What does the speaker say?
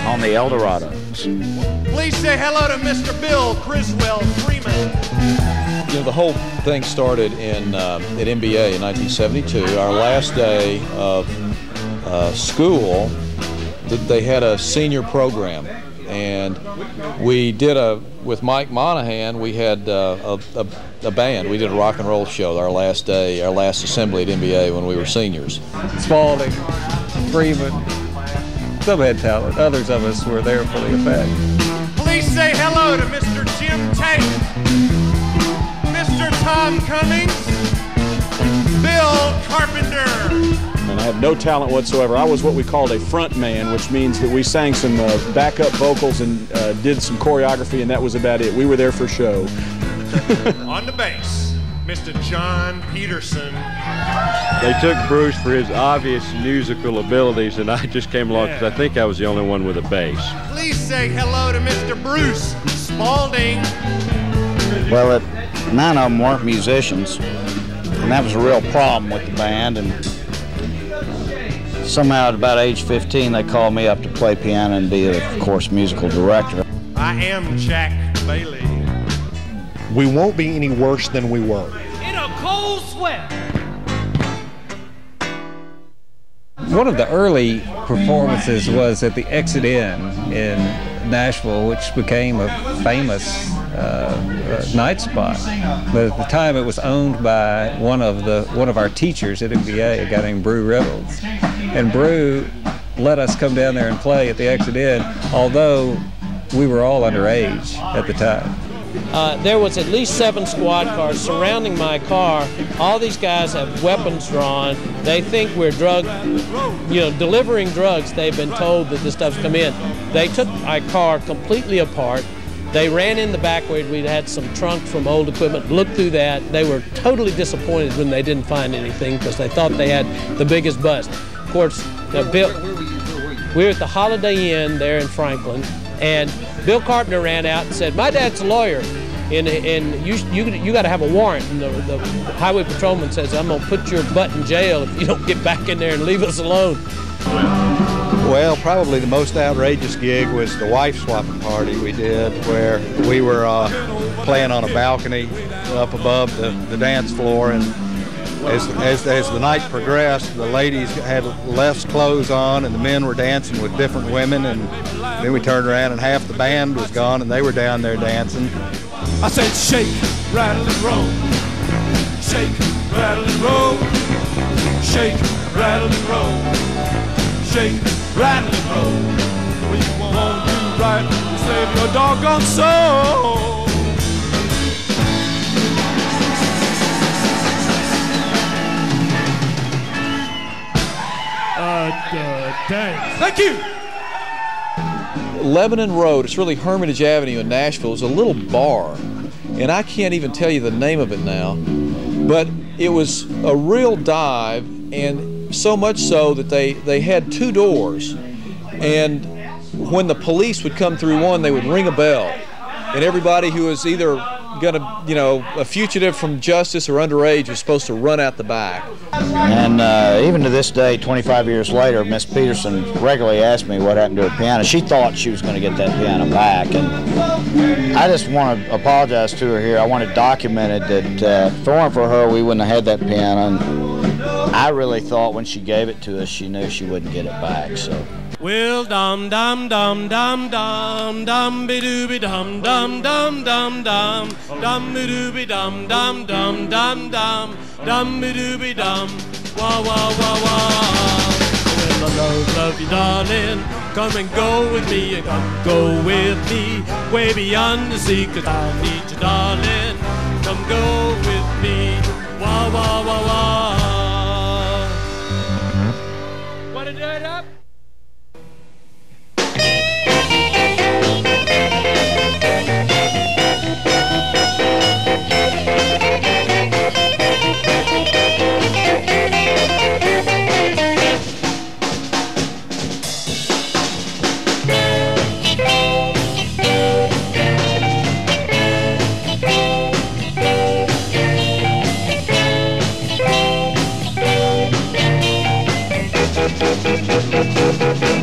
on the Eldorados. Please say hello to Mr. Bill Criswell Freeman. You know, the whole thing started in at NBA in 1972. Our last day of school, they had a senior program, and we did with Mike Monahan, we had a band. We did a rock and roll show our last day, our last assembly at NBA when we were seniors. Spaulding, Freeman, some had talent. Others of us were there for the effect. Please say hello to Mr. Jim Tate, Mr. Tom Cummings, Bill Carpenter. And I had no talent whatsoever. I was what we called a front man, which means that we sang some backup vocals and did some choreography, and that was about it. We were there for show. On the bass, Mr. John Petersen. They took Bruce for his obvious musical abilities, and I just came along because I think I was the only one with a bass. Please say hello to Mr. Bruce Spaulding. Well, none of them weren't musicians, and that was a real problem with the band. And somehow at about age 15, they called me up to play piano and be, of course, musical director. I am Jack Bailey. We won't be any worse than we were. In a cold sweat. One of the early performances was at the Exit Inn in Nashville, which became a famous night spot. But at the time, it was owned by one of our teachers at MBA, a guy named Brew Reynolds. And Brew let us come down there and play at the Exit Inn, although we were all underage at the time. There was at least 7 squad cars surrounding my car. All these guys have weapons drawn. They think we're delivering drugs. They've been told that this stuff's come in. They took my car completely apart. They ran in the back where we'd had some trunk from old equipment, looked through that. They were totally disappointed when they didn't find anything because they thought they had the biggest bust. Of course, Bill, we were at the Holiday Inn there in Franklin, and Bill Carpenter ran out and said, "My dad's a lawyer, and you got to have a warrant." And the highway patrolman says, "I'm gonna put your butt in jail if you don't get back in there and leave us alone." Well, probably the most outrageous gig was the wife swapping party we did, where we were playing on a balcony up above the dance floor, and as the night progressed, the ladies had less clothes on and the men were dancing with different women, and then we turned around and half the band was gone and they were down there dancing. I said shake, rattle and roll. Shake, rattle and roll. Shake, rattle and roll. Shake, rattle and roll. We won't do right, save your doggone soul. Thank you. Lebanon Road, it's really Hermitage Avenue in Nashville, is a little bar, and I can't even tell you the name of it now, but it was a real dive, and so much so that they had 2 doors, and when the police would come through one, they would ring a bell, and everybody who was either a fugitive from justice or underage was supposed to run out the back. And even to this day, 25 years later, Miss Petersen regularly asked me what happened to her piano. She thought she was going to get that piano back, and I just want to apologize to her here. I want it documented that if it weren't for her, we wouldn't have had that piano. And I really thought when she gave it to us, she knew she wouldn't get it back. So. Well, dum dum dum dum dum dum be dooby dum dum dum dum dum dum be dooby dum dum dum dum dum dum be dooby dum wah wah wah wah. Well, I love you, darling. Come and go with me, and come go with me way beyond the sea, 'cause I need you, darling. Come go with me, wah wah wah wah. Wanna do it up? Thank you.